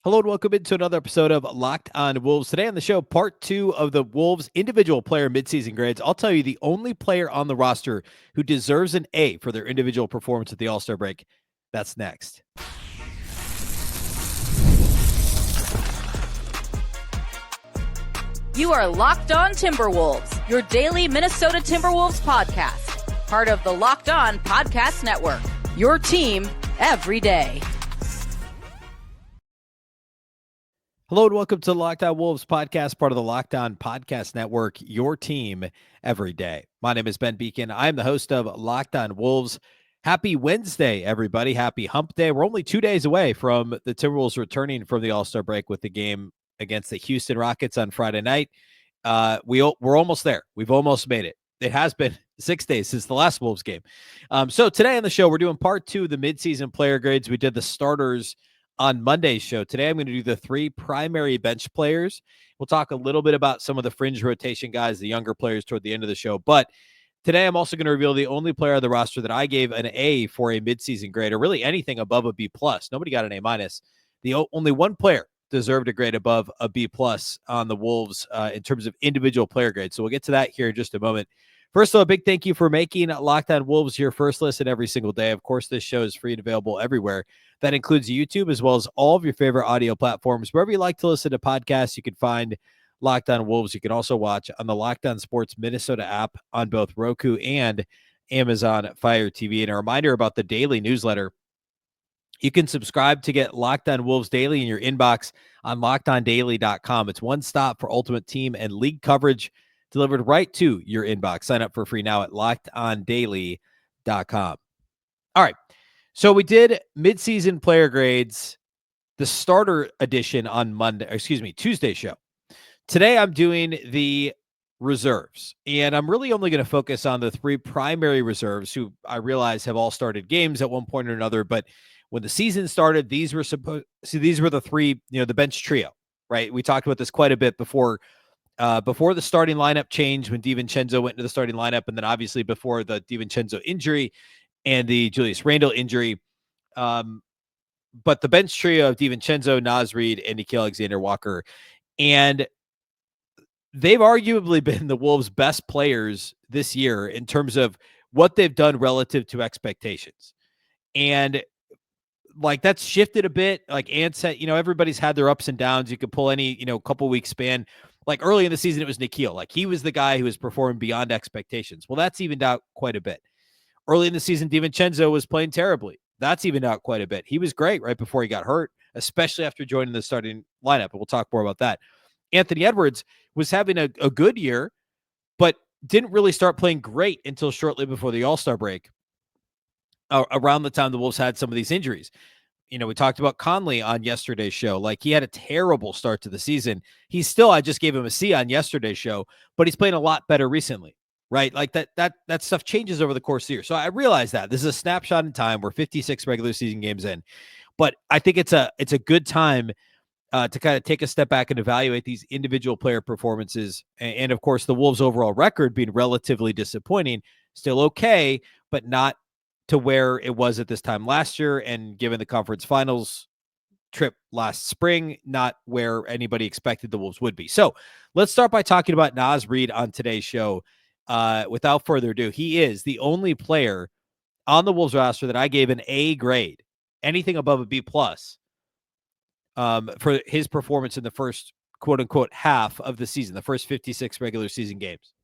Hello and welcome into another episode of Locked On Wolves. Today on the show, part 2 of the Wolves individual player midseason grades. I'll tell you the only player on the roster who deserves an A for their individual performance at the All-Star break. That's next. You are Locked On Timberwolves, your daily Minnesota Timberwolves podcast. Part of the Locked On Podcast Network, your team every day. Hello and welcome to the Locked On Wolves podcast, part of the Locked On Podcast Network, your team every day. My name is Ben Beecken. I am the host of Locked On Wolves. Happy Wednesday, everybody. Happy Hump Day. We're only 2 days away from the Timberwolves returning from the All-Star break with the game against the Houston Rockets on Friday night. We're almost there. We've almost made it. It has been 6 days since the last Wolves game. So today on the show, we're doing part 2 of the midseason player grades. We did the starters on Monday's show. Today, I'm going to do the 3 primary bench players. We'll talk a little bit about some of the fringe rotation guys, the younger players toward the end of the show. But today, I'm also going to reveal the only player on the roster that I gave an A for a midseason grade, or really anything above a B+. Nobody got an A-. Only one player deserved a grade above a B+ on the Wolves in terms of individual player grades. So we'll get to that here in just a moment. First of all, a big thank you for making Locked On Wolves your first listen every single day. Of course, this show is free and available everywhere. That includes YouTube as well as all of your favorite audio platforms. Wherever you like to listen to podcasts, you can find Locked On Wolves. You can also watch on the Locked On Sports Minnesota app on both Roku and Amazon Fire TV. And a reminder about the daily newsletter. You can subscribe to get Locked On Wolves daily in your inbox on lockedondaily.com. It's one stop for ultimate team and league coverage delivered right to your inbox. Sign up for free now at lockedondaily.com. All right. So we did midseason player grades, the starter edition on Tuesday show. Today I'm doing the reserves, and I'm really only going to focus on the 3 primary reserves who I realize have all started games at one point or another. But when the season started, these were the 3, the bench trio, right? We talked about this quite a bit before the starting lineup change when DiVincenzo went into the starting lineup, and then obviously before the DiVincenzo injury and the Julius Randle injury. But the bench trio of DiVincenzo, Naz Reid, and Nickeil Alexander-Walker. And they've arguably been the Wolves' best players this year in terms of what they've done relative to expectations. And like that's shifted a bit. Like Ant said, everybody's had their ups and downs. You could pull any, couple weeks span. Like early in the season, it was Nickeil. Like he was the guy who was performing beyond expectations. Well, that's evened out quite a bit. Early in the season, DiVincenzo was playing terribly. That's evened out quite a bit. He was great right before he got hurt, especially after joining the starting lineup. And we'll talk more about that. Anthony Edwards was having a good year, but didn't really start playing great until shortly before the All-Star break, around the time the Wolves had some of these injuries. We talked about Conley on yesterday's show. Like he had a terrible start to the season. I just gave him a C on yesterday's show, but he's playing a lot better recently. Right. Like that stuff changes over the course of the year. So I realize that this is a snapshot in time. We're 56 regular season games in, but I think it's a good time to kind of take a step back and evaluate these individual player performances. And of course, the Wolves' overall record being relatively disappointing, still okay, but not to where it was at this time last year. And given the conference finals trip last spring, not where anybody expected the Wolves would be. So let's start by talking about Naz Reid on today's show. Without further ado, he is the only player on the Wolves roster that I gave an A grade, anything above a B+, for his performance in the first quote unquote half of the season, the first 56 regular season games.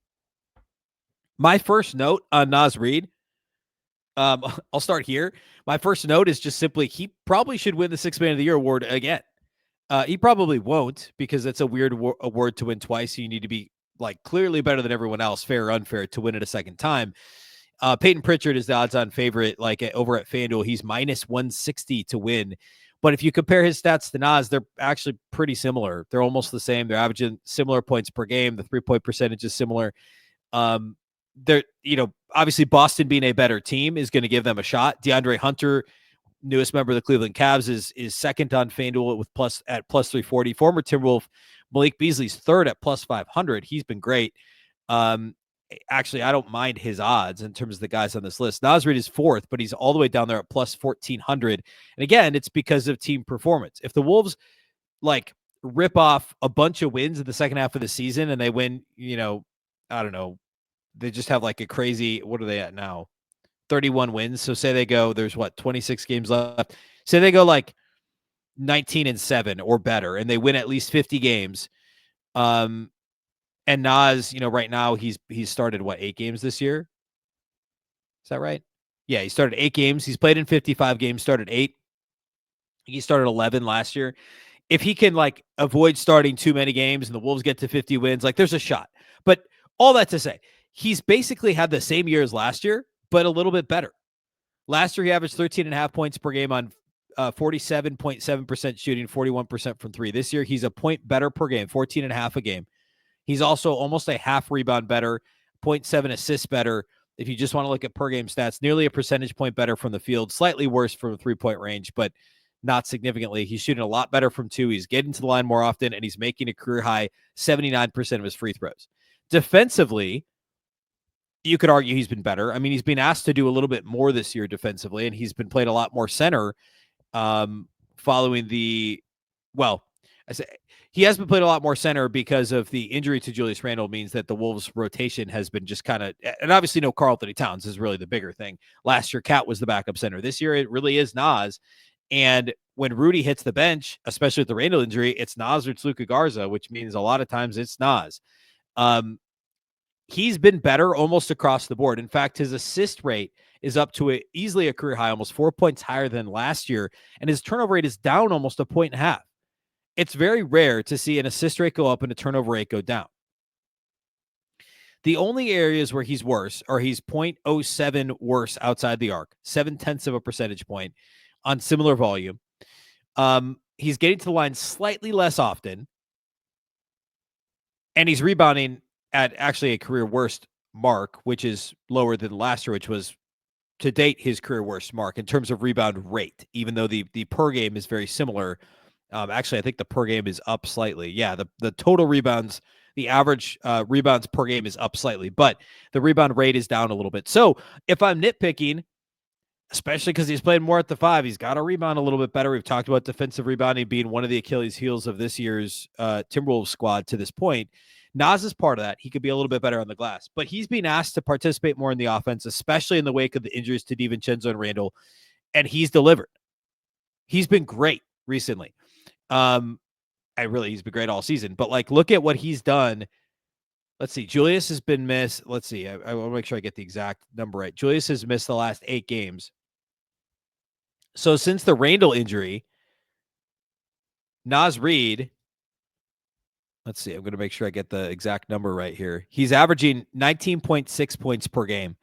My first note on Naz Reid, I'll start here. My first note is just simply, he probably should win the Sixth Man of the Year award again. He probably won't, because it's a weird award to win twice. You need to be like clearly better than everyone else, fair or unfair, to win it a second time. Peyton Pritchard is the odds-on favorite, over at FanDuel. He's -160 to win. But if you compare his stats to Naz, they're actually pretty similar. They're almost the same. They're averaging similar points per game. The 3-point percentage is similar. Obviously Boston being a better team is going to give them a shot. DeAndre Hunter, newest member of the Cleveland Cavs, is second on FanDuel at plus 340. Former Timberwolf Malik Beasley's third at plus 500. He's been great. Actually, I don't mind his odds in terms of the guys on this list. Naz Reid is fourth, but he's all the way down there at plus 1,400. And again, it's because of team performance. If the Wolves like rip off a bunch of wins in the second half of the season and they win, I don't know, they just have like a crazy, what are they at now? 31 wins. So say they go, there's 26 games left. Say they go like 19-7 or better, and they win at least 50 games. And Nas, right now he's started 8 games this year? Is that right? Yeah, he started 8 games. He's played in 55 games, started 8. He started 11 last year. If he can avoid starting too many games and the Wolves get to 50 wins, there's a shot. But all that to say, he's basically had the same year as last year, but a little bit better. Last year, he averaged 13.5 points per game on 47.7% shooting, 41% from 3. This year, he's a point better per game, 14.5 a game. He's also almost a half rebound better, 0.7 assists better. If you just want to look at per game stats, nearly a percentage point better from the field, slightly worse from the 3-point range, but not significantly. He's shooting a lot better from 2. He's getting to the line more often, and he's making a career high 79% of his free throws. Defensively, you could argue he's been better. I mean, he's been asked to do a little bit more this year defensively, and he's been playing a lot more center following the, he has been playing a lot more center because of the injury to Julius Randle means that the Wolves rotation has been just kind of, and obviously no Karl Anthony Towns is really the bigger thing. Last year, Cat was the backup center. This year, it really is Nas. And when Rudy hits the bench, especially with the Randle injury, it's Nas or it's Luka Garza, which means a lot of times it's Nas. He's been better almost across the board. In fact, his assist rate is up to easily a career high, almost 4 points higher than last year. And his turnover rate is down almost 1.5 points. It's very rare to see an assist rate go up and a turnover rate go down. The only areas where he's worse are he's 0.07 worse outside the arc, 0.7 of a percentage point on similar volume. He's getting to the line slightly less often. And he's rebounding at actually a career worst mark, which is lower than last year, which was to date his career worst mark in terms of rebound rate, even though the per game is very similar. Actually, I think the per game is up slightly. Yeah, the total rebounds, the average rebounds per game is up slightly, but the rebound rate is down a little bit. So if I'm nitpicking, especially because he's played more at the 5, he's got to rebound a little bit better. We've talked about defensive rebounding being one of the Achilles heels of this year's Timberwolves squad to this point. Nas is part of that. He could be a little bit better on the glass, but he's being asked to participate more in the offense, especially in the wake of the injuries to DiVincenzo and Randle, and he's delivered. He's been great recently. He's been great all season, but look at what he's done. Let's see. Julius has been missed. Let's see. I want to make sure I get the exact number right. Julius has missed the last 8 games. So since the Randle injury, Naz Reid, let's see. I'm going to make sure I get the exact number right here. He's averaging 19.6 points per game,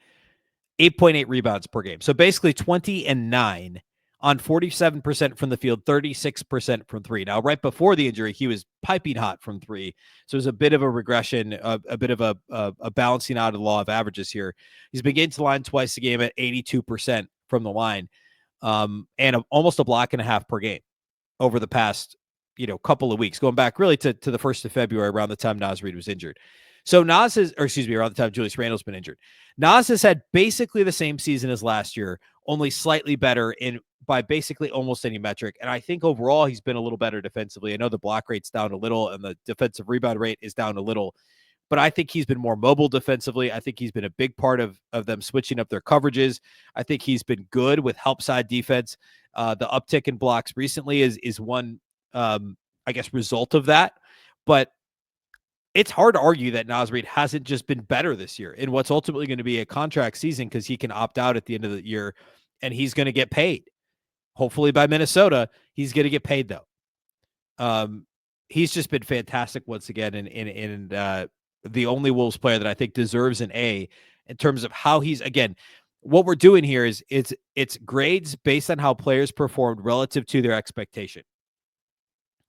8.8 rebounds per game. So basically 20 and 9 on 47% from the field, 36% from 3. Now, right before the injury, he was piping hot from 3. So it was a bit of a regression, a bit of a balancing out of the law of averages here. He's been getting to the line twice a game at 82% from the line, and almost a block and a half per game over the past couple of weeks, going back really to the 1st of February, around the time Nas Reed was injured. So around the time Julius Randle's been injured. Nas has had basically the same season as last year, only slightly better by basically almost any metric. And I think overall he's been a little better defensively. I know the block rate's down a little and the defensive rebound rate is down a little, but I think he's been more mobile defensively. I think he's been a big part of them switching up their coverages. I think he's been good with help side defense. The uptick in blocks recently is one, result of that. But it's hard to argue that Nas Reed hasn't just been better this year in what's ultimately going to be a contract season, because he can opt out at the end of the year and he's going to get paid. Hopefully by Minnesota, he's going to get paid though. He's just been fantastic once again, and the only Wolves player that I think deserves an A in terms of how he's, again, what we're doing here is it's grades based on how players performed relative to their expectation.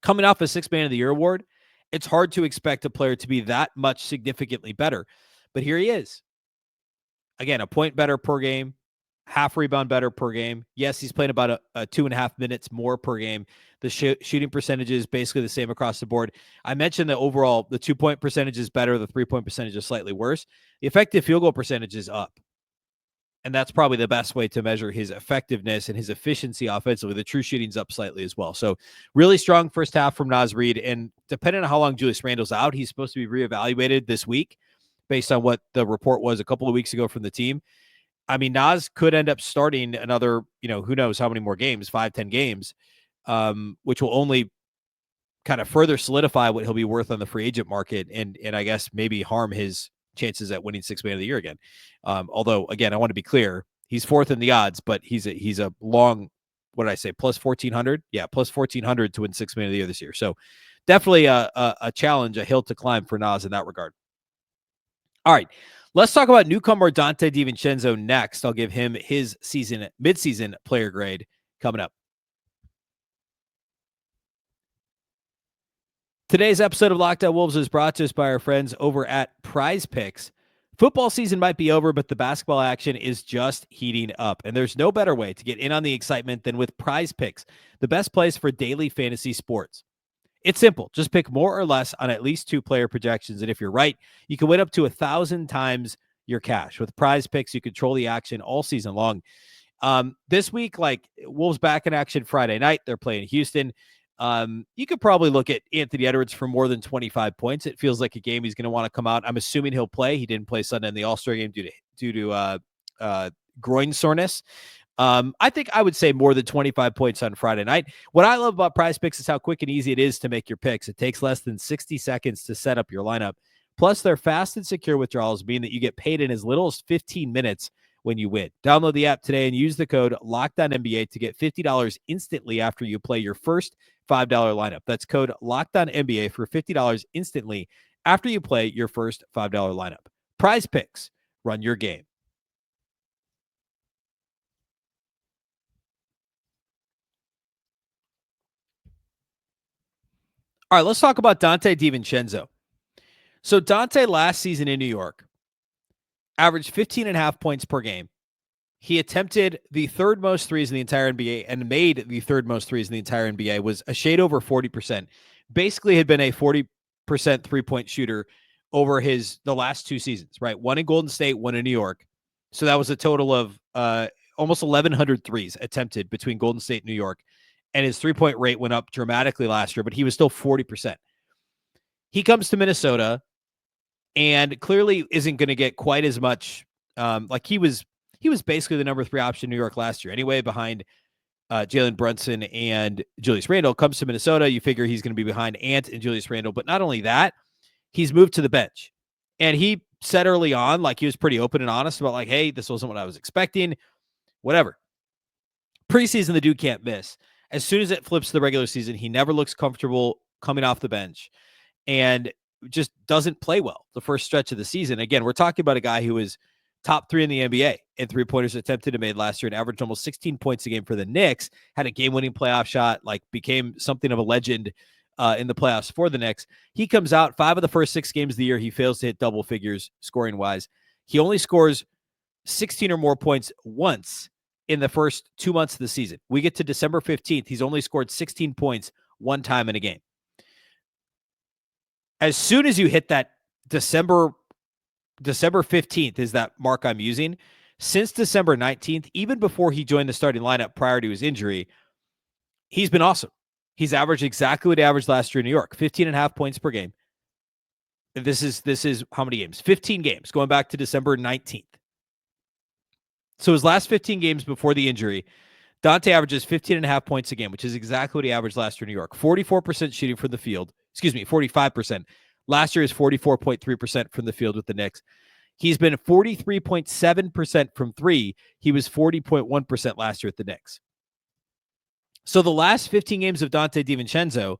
Coming off a 6th Man of the Year award, it's hard to expect a player to be that much significantly better, but here he is. Again, a point better per game, half rebound better per game. Yes, he's playing about a 2.5 minutes more per game. The shooting percentage is basically the same across the board. I mentioned that overall, the 2-point percentage is better. The 3-point percentage is slightly worse. The effective field goal percentage is up. And that's probably the best way to measure his effectiveness and his efficiency offensively. The true shooting's up slightly as well. So really strong first half from Naz Reid. And depending on how long Julius Randle's out, he's supposed to be reevaluated this week based on what the report was a couple of weeks ago from the team. I mean, Naz could end up starting another, who knows how many more games, 5-10 games, which will only kind of further solidify what he'll be worth on the free agent market and I guess maybe harm his chances at winning Sixth Man of the Year again. Although, again, I want to be clear, he's fourth in the odds, but he's a long, what did I say, plus 1,400? Yeah, plus 1,400 to win Sixth Man of the Year this year. So definitely a challenge, a hill to climb for Naz in that regard. All right, let's talk about newcomer Donte DiVincenzo next. I'll give him his midseason player grade coming up. Today's episode of Locked On Wolves is brought to us by our friends over at PrizePicks. Football season might be over, but the basketball action is just heating up. And there's no better way to get in on the excitement than with PrizePicks, the best place for daily fantasy sports. It's simple. Just pick more or less on at least 2 player projections. And if you're right, you can win up to 1,000 times your cash. With PrizePicks, you control the action all season long. This week, Wolves back in action Friday night. They're playing Houston. You could probably look at Anthony Edwards for more than 25 points. It feels like a game he's going to want to come out. I'm assuming he'll play. He didn't play Sunday in the All-Star game due to groin soreness. I think I would say more than 25 points on Friday night. What I love about PrizePicks is how quick and easy it is to make your picks. It takes less than 60 seconds to set up your lineup. Plus, their fast and secure withdrawals mean that you get paid in as little as 15 minutes when you win. Download the app today and use the code LOCKEDONNBA to get $50 instantly after you play your first $5 lineup. That's code LOCKEDONNBA for $50 instantly after you play your first $5 lineup. PrizePicks, run your game. All right, let's talk about Donte DiVincenzo. So Donte last season in New York averaged 15.5 points per game. He attempted the third most threes in the entire NBA and made the third most threes in the entire NBA, was a shade over 40%. Basically had been a 40% three-point shooter over the last 2 seasons, right? One in Golden State, one in New York. So that was a total of almost 1,100 threes attempted between Golden State and New York. And his three-point rate went up dramatically last year, but he was still 40%. He comes to Minnesota and clearly isn't going to get quite as much. He was basically the number 3 option in New York last year anyway, behind Jalen Brunson and Julius Randle. Comes to Minnesota, you figure he's going to be behind Ant and Julius Randle. But not only that, he's moved to the bench. And he said early on, he was pretty open and honest about hey, this wasn't what I was expecting, whatever. Preseason, the dude can't miss. As soon as it flips to the regular season, he never looks comfortable coming off the bench and just doesn't play well the first stretch of the season. Again, we're talking about a guy who is top 3 in the NBA in three-pointers attempted and made last year and averaged almost 16 points a game for the Knicks, had a game-winning playoff shot, became something of a legend in the playoffs for the Knicks. He comes out 5 of the first 6 games of the year. He fails to hit double figures scoring-wise. He only scores 16 or more points once in the first 2 months of the season. We get to December 15th. He's only scored 16 points one time in a game. As soon as you hit that December 15th is that mark I'm using. Since December 19th, even before he joined the starting lineup prior to his injury, he's been awesome. He's averaged exactly what he averaged last year in New York, 15.5 points per game. This is how many games? 15 games, going back to December 19th. So his last 15 games before the injury, Donte averages 15.5 points a game, which is exactly what he averaged last year in New York. 44% shooting from the field. 45%. Last year is 44.3% from the field with the Knicks. He's been 43.7% from 3. He was 40.1% last year at the Knicks. So the last 15 games of Donte DiVincenzo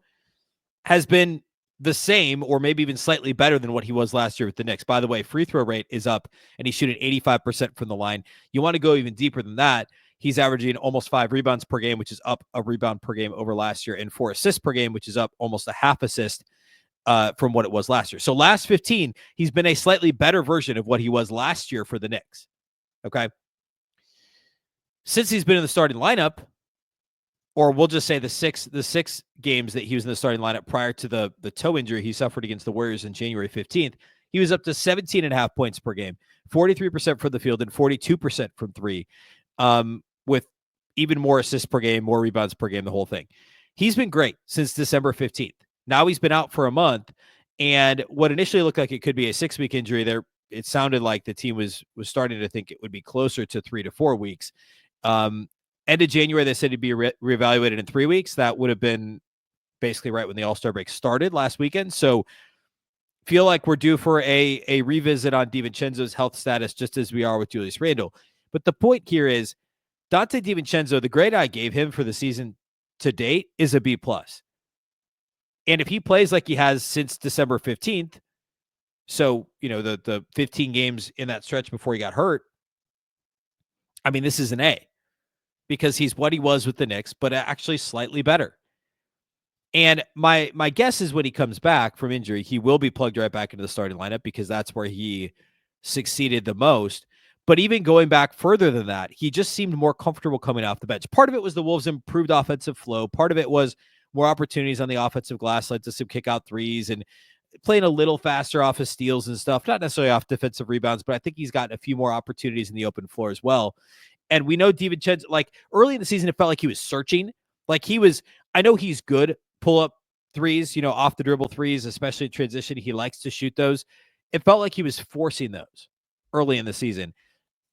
has been the same or maybe even slightly better than what he was last year with the Knicks. By the way, free throw rate is up and he's shooting 85% from the line. You want to go even deeper than that. He's averaging almost 5 rebounds per game, which is up a rebound per game over last year, and 4 assists per game, which is up almost a half assist from what it was last year. So last 15, he's been a slightly better version of what he was last year for the Knicks. Okay. Since he's been in the starting lineup, or we'll just say the six games that he was in the starting lineup prior to the toe injury he suffered against the Warriors on January 15th, he was up to 17.5 points per game, 43% from the field and 42% from three, with even more assists per game, more rebounds per game, the whole thing. He's been great since December 15th. Now he's been out for a month, and what initially looked like it could be a 6-week injury there, it sounded like the team was starting to think it would be closer to 3 to 4 weeks. End of January, they said he'd be reevaluated in 3 weeks. That would have been basically right when the All-Star break started last weekend. So feel like we're due for a revisit on DiVincenzo's health status, just as we are with Julius Randle. But the point here is Donte DiVincenzo, the grade I gave him for the season to date is a B+. And if he plays like he has since December 15th, so, the 15 games in that stretch before he got hurt, I mean, this is an A, because he's what he was with the Knicks, but actually slightly better. And my guess is when he comes back from injury, he will be plugged right back into the starting lineup, because that's where he succeeded the most. But even going back further than that, he just seemed more comfortable coming off the bench. Part of it was the Wolves' improved offensive flow. Part of it was more opportunities on the offensive glass, led to some kick-out threes and playing a little faster off his steals and stuff, not necessarily off defensive rebounds, but I think he's gotten a few more opportunities in the open floor as well. And we know DiVincenzo, like early in the season, it felt like he was searching. Like I know he's good pull-up threes, off the dribble threes, especially in transition. He likes to shoot those. It felt like he was forcing those early in the season.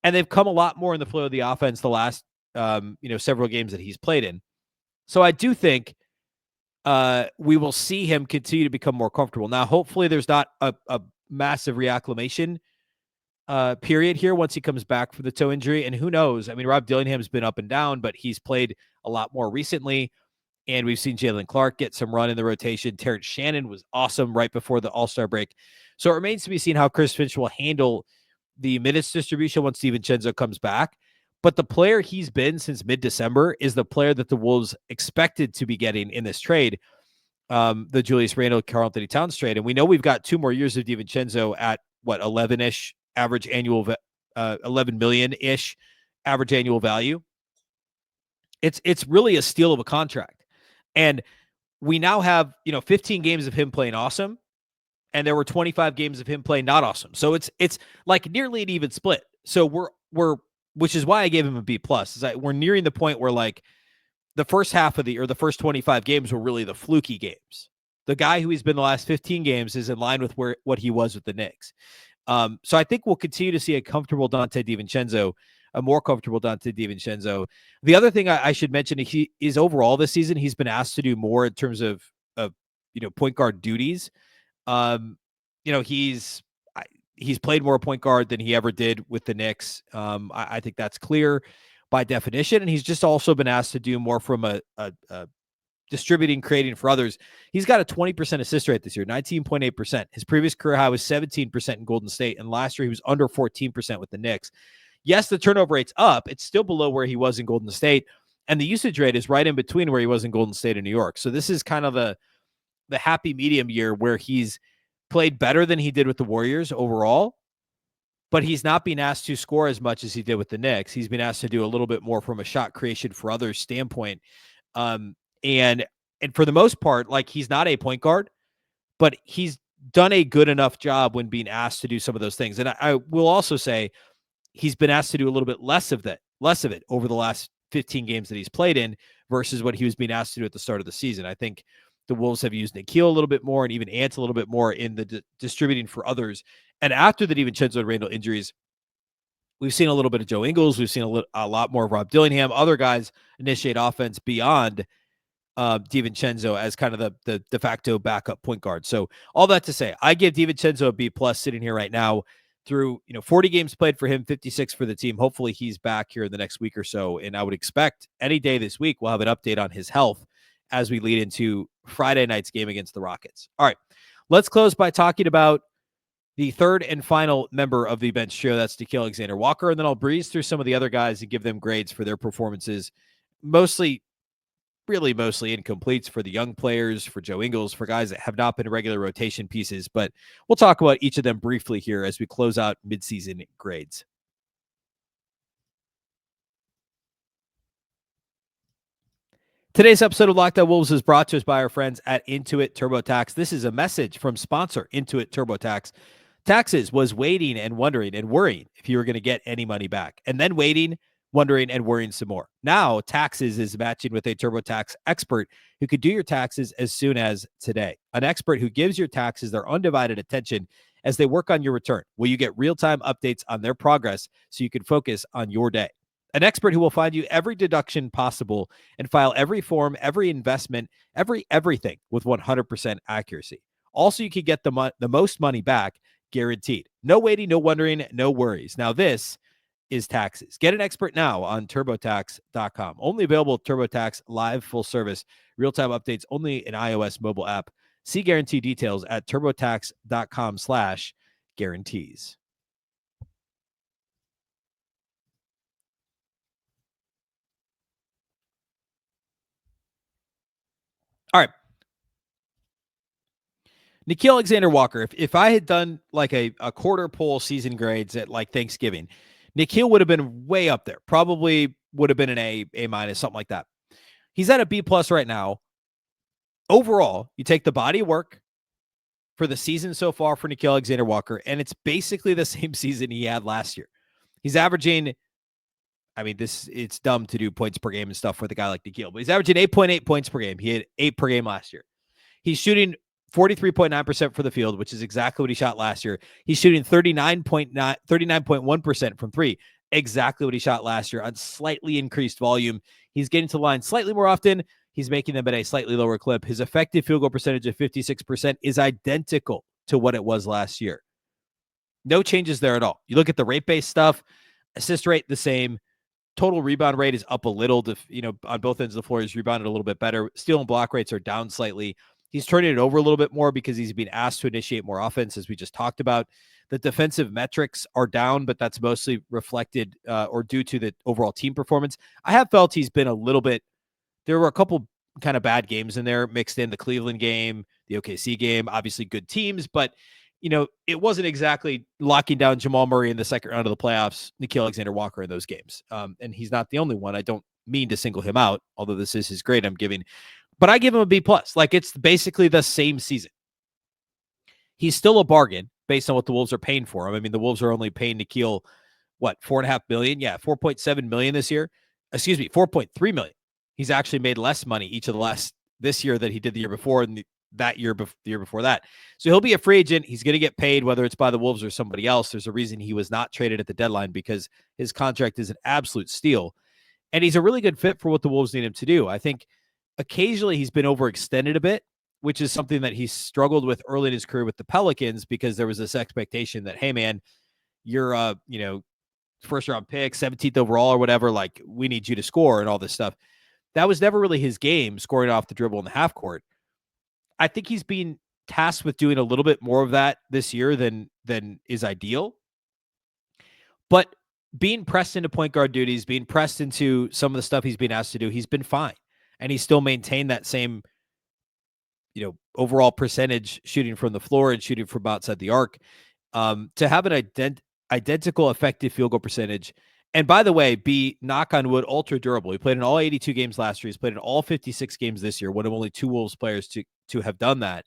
And they've come a lot more in the flow of the offense the last, several games that he's played in. So I do think we will see him continue to become more comfortable. Now, hopefully there's not a massive reacclimation period here once he comes back from the toe injury. And who knows? I mean, Rob Dillingham's been up and down, but he's played a lot more recently. And we've seen Jalen Clark get some run in the rotation. Terrence Shannon was awesome right before the All-Star break. So it remains to be seen how Chris Finch will handle the minutes distribution once DiVincenzo comes back. But the player he's been since mid-December is the player that the Wolves expected to be getting in this trade, the Julius Randle, Karl-Anthony Towns trade. And we know we've got 2 more years of DiVincenzo at, 11-ish average annual, 11 million-ish average annual value. It's really a steal of a contract. And we now have, 15 games of him playing awesome, and there were 25 games of him playing not awesome. So it's like nearly an even split. So we're which is why I gave him a B+. Is that we're nearing the point where like the first half of the first 25 games were really the fluky games. The guy who he's been the last 15 games is in line with what he was with the Knicks. So I think we'll continue to see a comfortable Donte DiVincenzo, a more comfortable Donte DiVincenzo. The other thing I should mention, he is overall this season, he's been asked to do more in terms of point guard duties. He's played more point guard than he ever did with the Knicks. I think that's clear by definition. And he's just also been asked to do more from a distributing, creating for others. He's got a 20% assist rate this year, 19.8%. His previous career high was 17% in Golden State. And last year he was under 14% with the Knicks. Yes, the turnover rate's up. It's still below where he was in Golden State. And the usage rate is right in between where he was in Golden State and New York. So this is kind of the happy medium year where he's played better than he did with the Warriors overall, but he's not being asked to score as much as he did with the Knicks. He's been asked to do a little bit more from a shot creation for others standpoint. And for the most part, like he's not a point guard, but he's done a good enough job when being asked to do some of those things. And I will also say he's been asked to do a little bit less of it over the last 15 games that he's played in versus what he was being asked to do at the start of the season. I think the Wolves have used Nickeil a little bit more and even Ant a little bit more in the distributing for others. And after the DiVincenzo and Randle injuries, we've seen a little bit of Joe Ingles. We've seen a lot more of Rob Dillingham. Other guys initiate offense beyond DiVincenzo as kind of the de facto backup point guard. So all that to say, I give DiVincenzo a B+ sitting here right now through 40 games played for him, 56 for the team. Hopefully he's back here in the next week or so. And I would expect any day this week we'll have an update on his health as we lead into Friday night's game against the Rockets. All right, let's close by talking about the third and final member of the bench trio. That's Nickeil Alexander-Walker. And then I'll breeze through some of the other guys and give them grades for their performances. Mostly incompletes for the young players, for Joe Ingles, for guys that have not been regular rotation pieces. But we'll talk about each of them briefly here as we close out midseason grades. Today's episode of Locked On Wolves is brought to us by our friends at Intuit TurboTax. This is a message from sponsor Intuit TurboTax. Taxes was waiting and wondering and worrying if you were going to get any money back, and then waiting, wondering, and worrying some more. Now, Taxes is matching with a TurboTax expert who could do your taxes as soon as today. An expert who gives your taxes their undivided attention as they work on your return. Will you get real-time updates on their progress so you can focus on your day? An expert who will find you every deduction possible and file every form, every investment, everything with 100% accuracy. Also, you can get the most money back guaranteed. No waiting, no wondering, no worries. Now, this is Taxes. Get an expert now on TurboTax.com. Only available with TurboTax Live full service. Real-time updates only in iOS mobile app. See guarantee details at TurboTax.com/guarantees. All right. Nickeil Alexander-Walker, if I had done like a quarter poll season grades at like Thanksgiving, Nickeil would have been way up there. Probably would have been an A minus, something like that. He's at a B plus right now. Overall, you take the body of work for the season so far for Nickeil Alexander-Walker, and it's basically the same season he had last year. He's averaging, I mean, it's dumb to do points per game and stuff with a guy like Nickeil, but he's averaging 8.8 points per game. He had 8 per game last year. He's shooting 43.9% for the field, which is exactly what he shot last year. He's shooting 39.1% from three, exactly what he shot last year on slightly increased volume. He's getting to the line slightly more often. He's making them at a slightly lower clip. His effective field goal percentage of 56% is identical to what it was last year. No changes there at all. You look at the rate-based stuff, assist rate the same. Total rebound rate is up a little. On both ends of the floor, he's rebounded a little bit better. Steal and block rates are down slightly. He's turning it over a little bit more because he's being asked to initiate more offense, as we just talked about. The defensive metrics are down, but that's mostly reflected or due to the overall team performance. I have felt he's been a little bit, there were a couple kind of bad games in there mixed in, the Cleveland game, the OKC game, obviously good teams, but it wasn't exactly locking down Jamal Murray in the second round of the playoffs, Nickeil Alexander-Walker in those games. And he's not the only one. I don't mean to single him out, although this is his grade I'm giving. But I give him a B plus. Like, it's basically the same season. He's still a bargain based on what the Wolves are paying for him. I mean, the Wolves are only paying Nickeil, what, $4.5 million? Yeah, $4.7 million this year. Excuse me, $4.3 million. He's actually made less money each of the last this year than he did the year before, and the year before that. So he'll be a free agent. He's going to get paid, whether it's by the Wolves or somebody else. There's a reason he was not traded at the deadline, because his contract is an absolute steal. And he's a really good fit for what the Wolves need him to do. I think occasionally he's been overextended a bit, which is something that he struggled with early in his career with the Pelicans, because there was this expectation that, hey man, you're first round pick, 17th overall or whatever, like, we need you to score and all this stuff. That was never really his game, scoring off the dribble in the half court. I think he's being tasked with doing a little bit more of that this year than is ideal. But being pressed into point guard duties, being pressed into some of the stuff he's being asked to do, he's been fine. And he's still maintained that same, overall percentage shooting from the floor and shooting from outside the arc. To have an identical effective field goal percentage, and by the way, be, knock on wood, ultra durable. He played in all 82 games last year. He's played in all 56 games this year, one of only two Wolves players to have done that.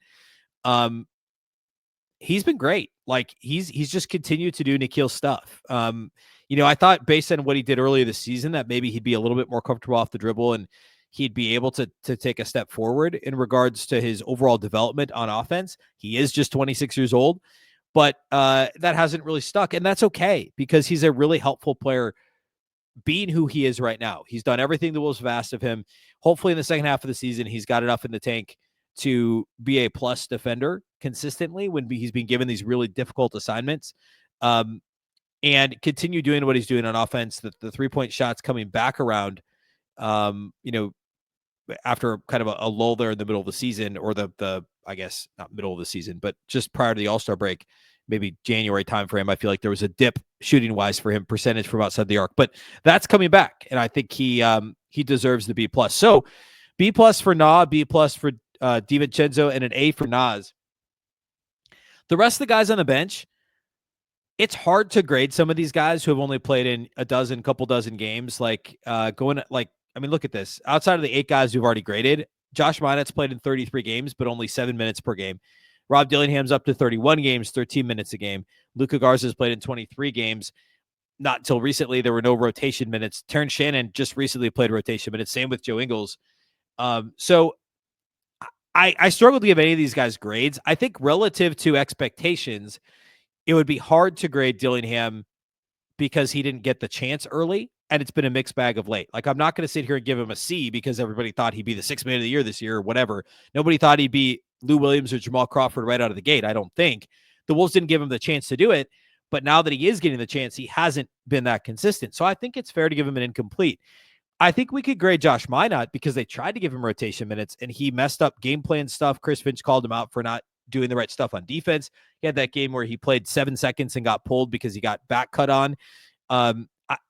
He's been great. Like, he's just continued to do Nickeil stuff. I thought based on what he did earlier this season that maybe he'd be a little bit more comfortable off the dribble and he'd be able to take a step forward in regards to his overall development on offense. He is just 26 years old, but that hasn't really stuck, and that's okay, because he's a really helpful player being who he is right now. He's done everything the Wolves have asked of him. Hopefully in the second half of the season, he's got enough in the tank to be a plus defender consistently when he's been given these really difficult assignments, and continue doing what he's doing on offense. The 3-point shots coming back around, after kind of a lull there in the middle of the season, or the I guess not middle of the season, but just prior to the All-Star break, maybe January timeframe. I feel like there was a dip shooting wise for him, percentage from outside the arc, but that's coming back. And I think he deserves the B plus. So B plus for Na, B plus for DiVincenzo, and an A for Naz. The rest of the guys on the bench, it's hard to grade some of these guys who have only played in couple dozen games. Look at this. Outside of the 8 guys who've already graded, Josh Minot's played in 33 games, but only 7 minutes per game. Rob Dillingham's up to 31 games, 13 minutes a game. Luka Garza's played in 23 games. Not until recently, there were no rotation minutes. Terrence Shannon just recently played rotation minutes. Same with Joe Ingles. So I struggle to give any of these guys grades. I think relative to expectations, it would be hard to grade Dillingham because he didn't get the chance early, and it's been a mixed bag of late. Like, I'm not going to sit here and give him a C because everybody thought he'd be the sixth man of the year this year or whatever. Nobody thought he'd be Lou Williams or Jamal Crawford right out of the gate, I don't think. The Wolves didn't give him the chance to do it, but now that he is getting the chance, he hasn't been that consistent. So I think it's fair to give him an incomplete. I think we could grade Josh Minott because they tried to give him rotation minutes, and he messed up game plan stuff. Chris Finch called him out for not doing the right stuff on defense. He had that game where he played 7 seconds and got pulled because he got back cut on.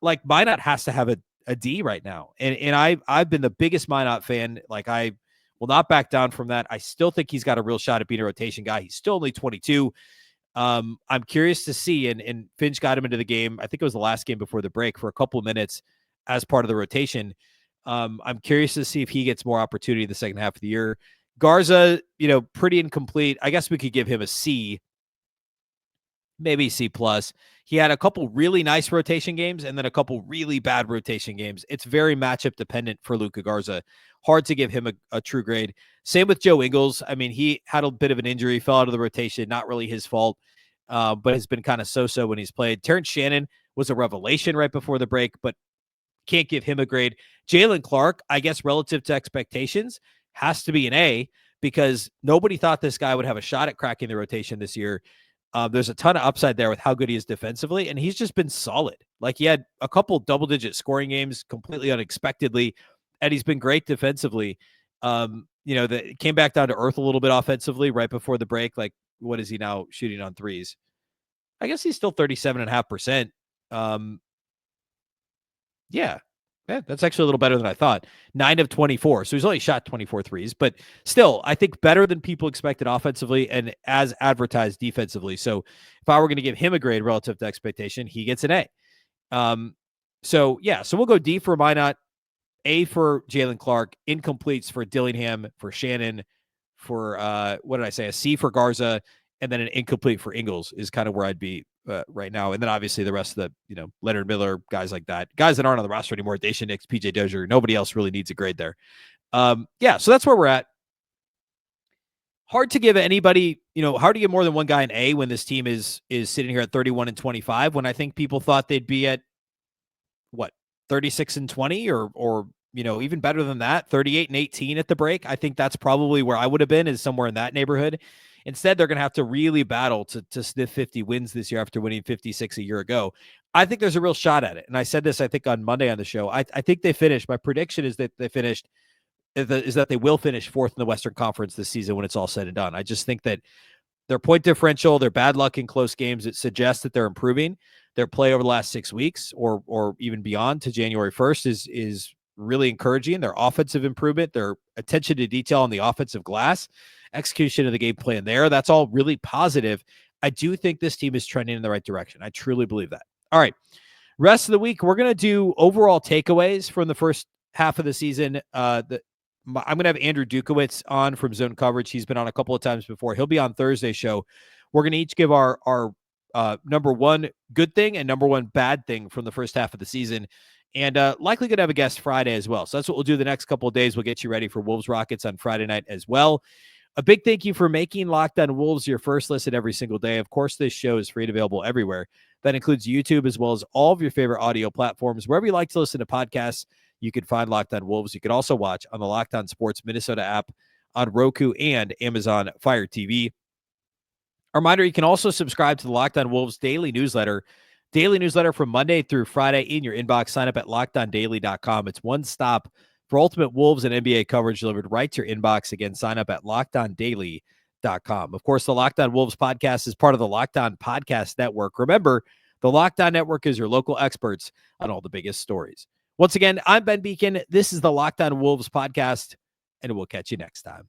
Like, Minott has to have a D right now. And I've been the biggest Minott fan. Like, I will not back down from that. I still think he's got a real shot at being a rotation guy. He's still only 22. I'm curious to see, and Finch got him into the game. I think it was the last game before the break for a couple of minutes as part of the rotation. I'm curious to see if he gets more opportunity in the second half of the year. Garza, pretty incomplete. I guess we could give him a C, maybe C+. He had a couple really nice rotation games and then a couple really bad rotation games. It's very matchup dependent for Luka Garza. Hard to give him a true grade. Same with Joe Ingles. I mean, he had a bit of an injury, fell out of the rotation, not really his fault, but has been kind of so-so when he's played. Terrence Shannon was a revelation right before the break, but can't give him a grade. Jalen Clark, I guess relative to expectations, has to be an A because nobody thought this guy would have a shot at cracking the rotation this year. There's a ton of upside there with how good he is defensively, and he's just been solid. Like, he had a couple double-digit scoring games completely unexpectedly, and he's been great defensively. That came back down to earth a little bit offensively right before the break. Like, what is he now shooting on threes? I guess he's still 37.5%. Yeah, that's actually a little better than I thought. 9 of 24. So he's only shot 24 threes, but still, I think better than people expected offensively and as advertised defensively. So if I were going to give him a grade relative to expectation, he gets an A. So we'll go D for Minott, A for Jalen Clark, incompletes for Dillingham, for Shannon, for what did I say? A C for Garza, and then an incomplete for Ingles is kind of where I'd be right now. And then obviously the rest of the, Leonard Miller, guys like that, guys that aren't on the roster anymore, Daishen Nix, PJ Dozier, nobody else really needs a grade there. So that's where we're at. Hard to give anybody, hard to give more than one guy an A when this team is sitting here at 31-25, when I think people thought they'd be at 36-20 or even better than that, 38-18 at the break. I think that's probably where I would have been, is somewhere in that neighborhood. Instead, they're going to have to really battle to sniff 50 wins this year after winning 56 a year ago. I think there's a real shot at it. And I said this, I think, on Monday on the show. I think they finished. My prediction is that they will finish fourth in the Western Conference this season when it's all said and done. I just think that their point differential, their bad luck in close games, it suggests that they're improving. Their play over the last 6 weeks or even beyond to January 1st is really encouraging. Their offensive improvement, their attention to detail on the offensive glass, execution of the game plan there, that's all really positive. I do think this team is trending in the right direction. I truly believe that. All right. Rest of the week, we're going to do overall takeaways from the first half of the season. I'm going to have Andrew Dukowitz on from Zone Coverage. He's been on a couple of times before. He'll be on Thursday's show. We're going to each give our number one good thing and number one bad thing from the first half of the season. And likely going to have a guest Friday as well. So that's what we'll do the next couple of days. We'll get you ready for Wolves Rockets on Friday night as well. A big thank you for making Locked On Wolves your first listen every single day. Of course, this show is free and available everywhere. That includes YouTube as well as all of your favorite audio platforms. Wherever you like to listen to podcasts, you can find Locked On Wolves. You can also watch on the Locked On Sports Minnesota app, on Roku and Amazon Fire TV. A reminder, you can also subscribe to the Locked On Wolves daily newsletter from Monday through Friday in your inbox. Sign up at LockedOnDaily.com. It's one stop for ultimate Wolves and NBA coverage delivered right to your inbox. Again, sign up at LockedOnDaily.com. Of course, the Locked On Wolves podcast is part of the Locked On Podcast Network. Remember, the Locked On Network is your local experts on all the biggest stories. Once again, I'm Ben Beecken. This is the Locked On Wolves podcast, and we'll catch you next time.